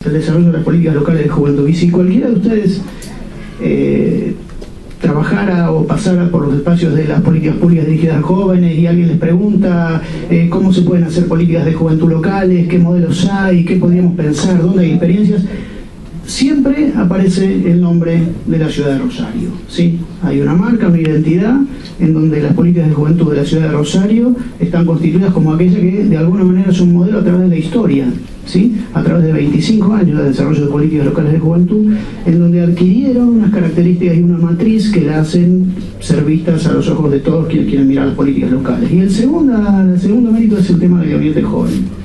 el desarrollo de las políticas locales de juventud. Y si cualquiera de ustedes trabajara o pasara por los espacios de las políticas públicas dirigidas a jóvenes y alguien les pregunta cómo se pueden hacer políticas de juventud locales, qué modelos hay, qué podríamos pensar, dónde hay experiencias, siempre aparece el nombre de la ciudad de Rosario, ¿sí? Hay una marca, una identidad en donde las políticas de juventud de la ciudad de Rosario están constituidas como aquellas que de alguna manera son modelo a través de la historia, ¿sí? A través de 25 años de desarrollo de políticas locales de juventud, en donde adquirieron unas características y una matriz que la hacen ser vistas a los ojos de todos quienes quieren mirar las políticas locales. Y el segundo mérito es el tema del gabinete joven.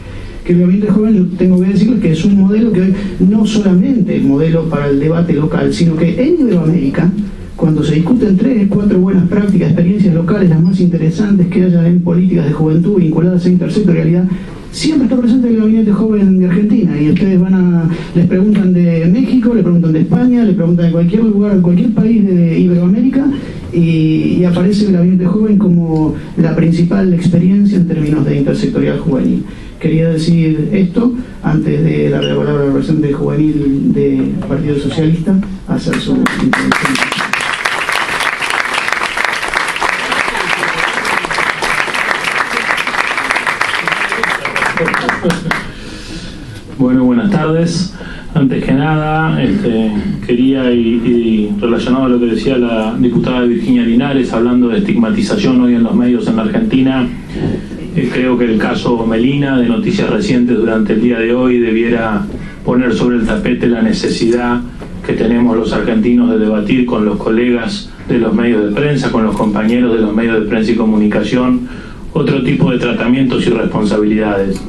Que el gabinete joven, yo tengo que decirles que es un modelo que hoy no solamente es modelo para el debate local, sino que en Iberoamérica, cuando se discuten 3, 4 buenas prácticas, experiencias locales, las más interesantes que haya en políticas de juventud vinculadas a intersectorialidad, siempre está presente el gabinete joven de Argentina. Y ustedes les preguntan de México, le preguntan de España, le preguntan de cualquier lugar, de cualquier país de Iberoamérica, y aparece el gabinete joven como la principal experiencia en términos de intersectorial juvenil. Quería decir esto antes de darle la palabra al representante juvenil del Partido Socialista a hacer su intervención. Bueno, buenas tardes. Antes que nada, quería, y relacionado a lo que decía la diputada Virginia Linares, hablando de estigmatización hoy en los medios en la Argentina, creo que el caso Melina, de noticias recientes durante el día de hoy, debiera poner sobre el tapete la necesidad que tenemos los argentinos de debatir con los colegas de los medios de prensa, con los compañeros de los medios de prensa y comunicación, otro tipo de tratamientos y responsabilidades.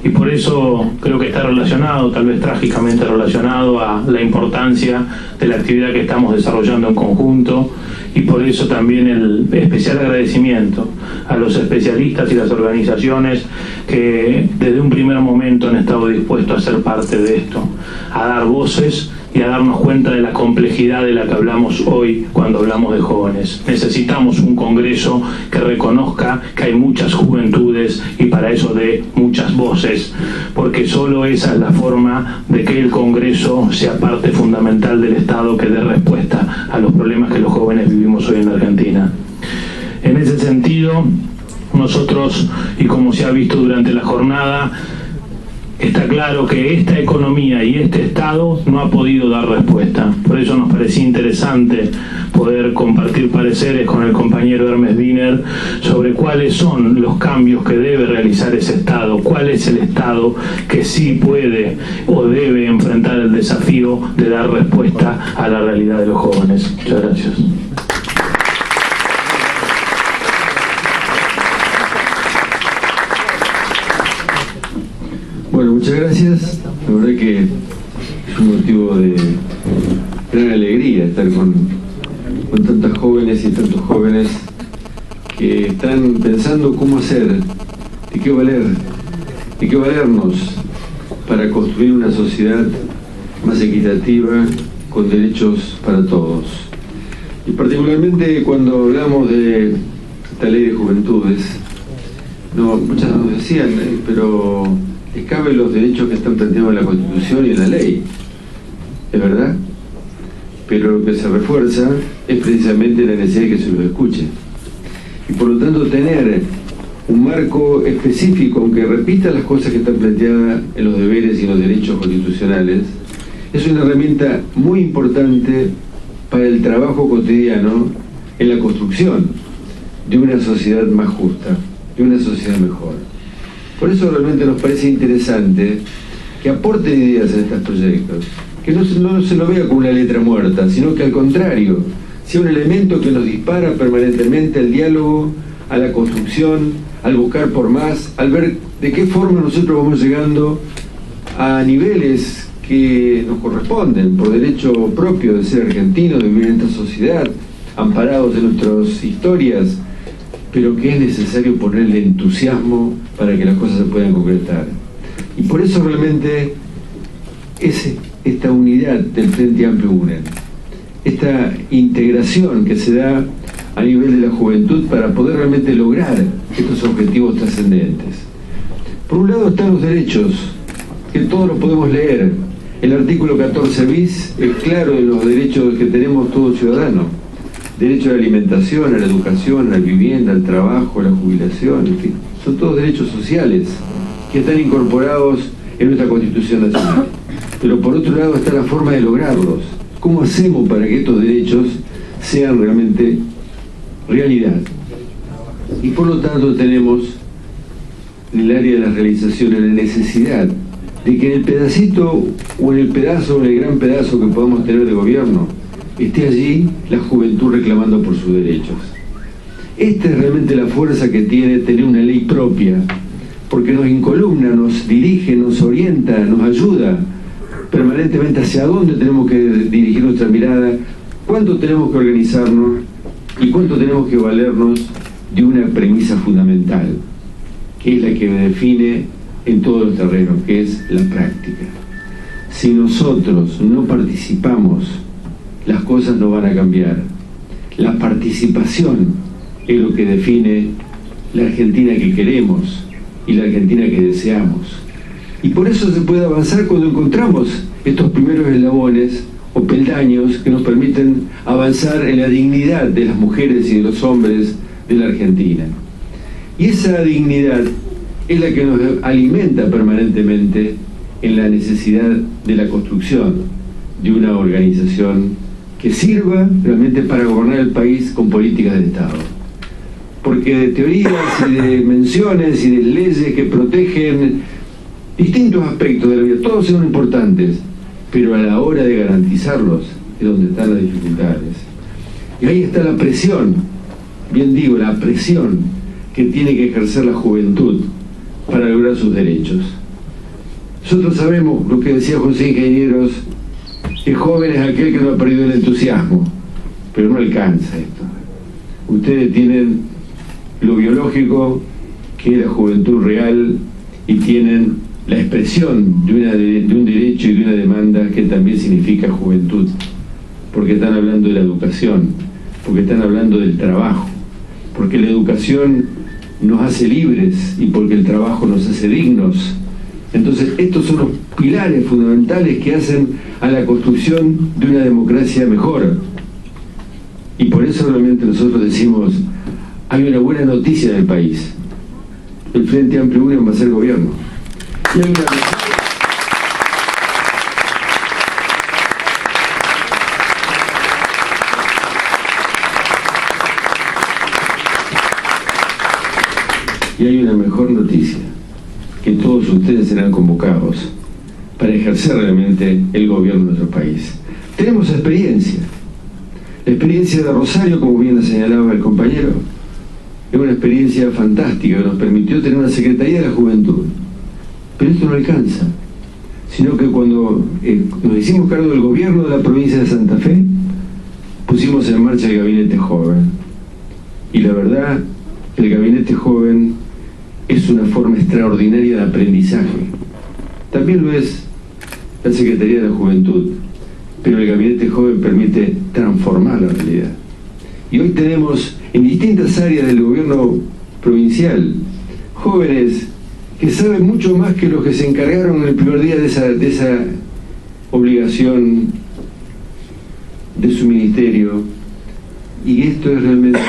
Y por eso creo que está relacionado, tal vez trágicamente relacionado, a la importancia de la actividad que estamos desarrollando en conjunto, y por eso también el especial agradecimiento a los especialistas y las organizaciones que desde un primer momento han estado dispuestos a ser parte de esto, a dar voces y a darnos cuenta de la complejidad de la que hablamos hoy cuando hablamos de jóvenes. Necesitamos un Congreso que reconozca que hay muchas juventudes y para eso de muchas voces, porque solo esa es la forma de que el Congreso sea parte fundamental del Estado que dé respuesta a los problemas que los jóvenes vivimos hoy en la Argentina. En ese sentido, nosotros, y como se ha visto durante la jornada, está claro que esta economía y este Estado no ha podido dar respuesta. Por eso nos parecía interesante poder compartir pareceres con el compañero Hermes Wiener sobre cuáles son los cambios que debe realizar ese Estado, cuál es el Estado que sí puede o debe enfrentar el desafío de dar respuesta a la realidad de los jóvenes. Muchas gracias. Bueno, muchas gracias. La verdad que es un motivo de gran alegría estar con tantas jóvenes y tantos jóvenes que están pensando cómo hacer, de qué valernos para construir una sociedad más equitativa, con derechos para todos. Y particularmente cuando hablamos de esta ley de juventudes, muchas nos decían, pero cabe los derechos que están planteados en la Constitución y en la ley, es verdad, pero lo que se refuerza es precisamente la necesidad de que se los escuche, y por lo tanto tener un marco específico, aunque repita las cosas que están planteadas en los deberes y los derechos constitucionales, es una herramienta muy importante para el trabajo cotidiano en la construcción de una sociedad más justa, de una sociedad mejor. Por eso realmente nos parece interesante que aporten ideas en estos proyectos, que no se lo vea como una letra muerta, sino que al contrario, sea un elemento que nos dispara permanentemente al diálogo, a la construcción, al buscar por más, al ver de qué forma nosotros vamos llegando a niveles que nos corresponden por derecho propio de ser argentinos, de vivir en esta sociedad, amparados en nuestras historias, pero que es necesario ponerle entusiasmo para que las cosas se puedan concretar. Y por eso realmente esta unidad del Frente Amplio UNED, esta integración que se da a nivel de la juventud para poder realmente lograr estos objetivos trascendentes. Por un lado están los derechos, que todos los podemos leer, El artículo 14 bis es claro de los derechos que tenemos todo ciudadano. Derecho a la alimentación, a la educación, a la vivienda, al trabajo, a la jubilación, en fin. Son todos derechos sociales que están incorporados en nuestra Constitución Nacional. Pero por otro lado está la forma de lograrlos. ¿Cómo hacemos para que estos derechos sean realmente realidad? Y por lo tanto tenemos en el área de las realizaciones la necesidad de que en el pedacito o en el pedazo o en el gran pedazo que podamos tener de gobierno esté allí la juventud reclamando por sus derechos. Esta es realmente la fuerza que tiene tener una ley propia, porque nos incolumna, nos dirige, nos orienta, nos ayuda permanentemente hacia dónde tenemos que dirigir nuestra mirada, cuánto tenemos que organizarnos y cuánto tenemos que valernos de una premisa fundamental, que es la que me define en todos los terrenos, que es la práctica. Si nosotros no participamos, las cosas no van a cambiar. La participación es lo que define la Argentina que queremos y la Argentina que deseamos. Y por eso se puede avanzar cuando encontramos estos primeros eslabones o peldaños que nos permiten avanzar en la dignidad de las mujeres y de los hombres de la Argentina. Y esa dignidad es la que nos alimenta permanentemente en la necesidad de la construcción de una organización que sirva realmente para gobernar el país con políticas de Estado. Porque de teorías y de menciones y de leyes que protegen distintos aspectos de la vida, todos son importantes, pero a la hora de garantizarlos es donde están las dificultades. Y ahí está la presión, bien digo, la presión que tiene que ejercer la juventud para lograr sus derechos. Nosotros sabemos, lo que decía José Ingenieros, que joven es aquel que no ha perdido el entusiasmo, pero no alcanza esto. Ustedes tienen lo biológico, que es la juventud real, y tienen la expresión de un derecho y de una demanda que también significa juventud, porque están hablando de la educación, porque están hablando del trabajo, porque la educación nos hace libres y porque el trabajo nos hace dignos. Entonces estos son los pilares fundamentales que hacen a la construcción de una democracia mejor. Y por eso realmente nosotros decimos, hay una buena noticia del país: el Frente Amplio Unión va a ser gobierno. Y hay una mejor noticia, que todos ustedes serán convocados para ejercer realmente el gobierno de nuestro país. Tenemos experiencia. La experiencia de Rosario, como bien señalaba el compañero, es una experiencia fantástica que nos permitió tener una Secretaría de la Juventud. Pero esto no alcanza, sino que cuando nos hicimos cargo del gobierno de la provincia de Santa Fe, pusimos en marcha el Gabinete Joven. Y la verdad, el Gabinete Joven es una forma extraordinaria de aprendizaje. También lo es la Secretaría de la Juventud, pero el Gabinete Joven permite transformar la realidad. Y hoy tenemos en distintas áreas del gobierno provincial jóvenes que saben mucho más que los que se encargaron en el primer día de esa obligación de su ministerio. Y esto es realmente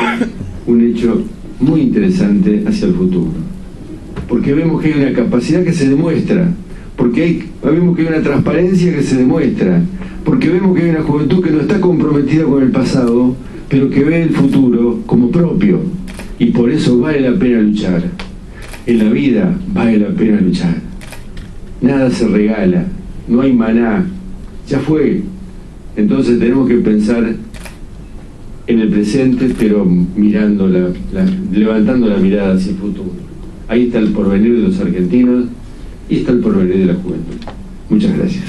un hecho muy interesante hacia el futuro, porque vemos que hay una capacidad que se demuestra, porque vemos que hay una transparencia que se demuestra, porque vemos que hay una juventud que no está comprometida con el pasado, pero que ve el futuro como propio, y por eso vale la pena luchar. En la vida vale la pena luchar. Nada se regala, no hay maná, ya fue. Entonces tenemos que pensar en el presente, pero mirando levantando la mirada hacia el futuro. Ahí está el porvenir de los argentinos y está el porvenir de la juventud. Muchas gracias.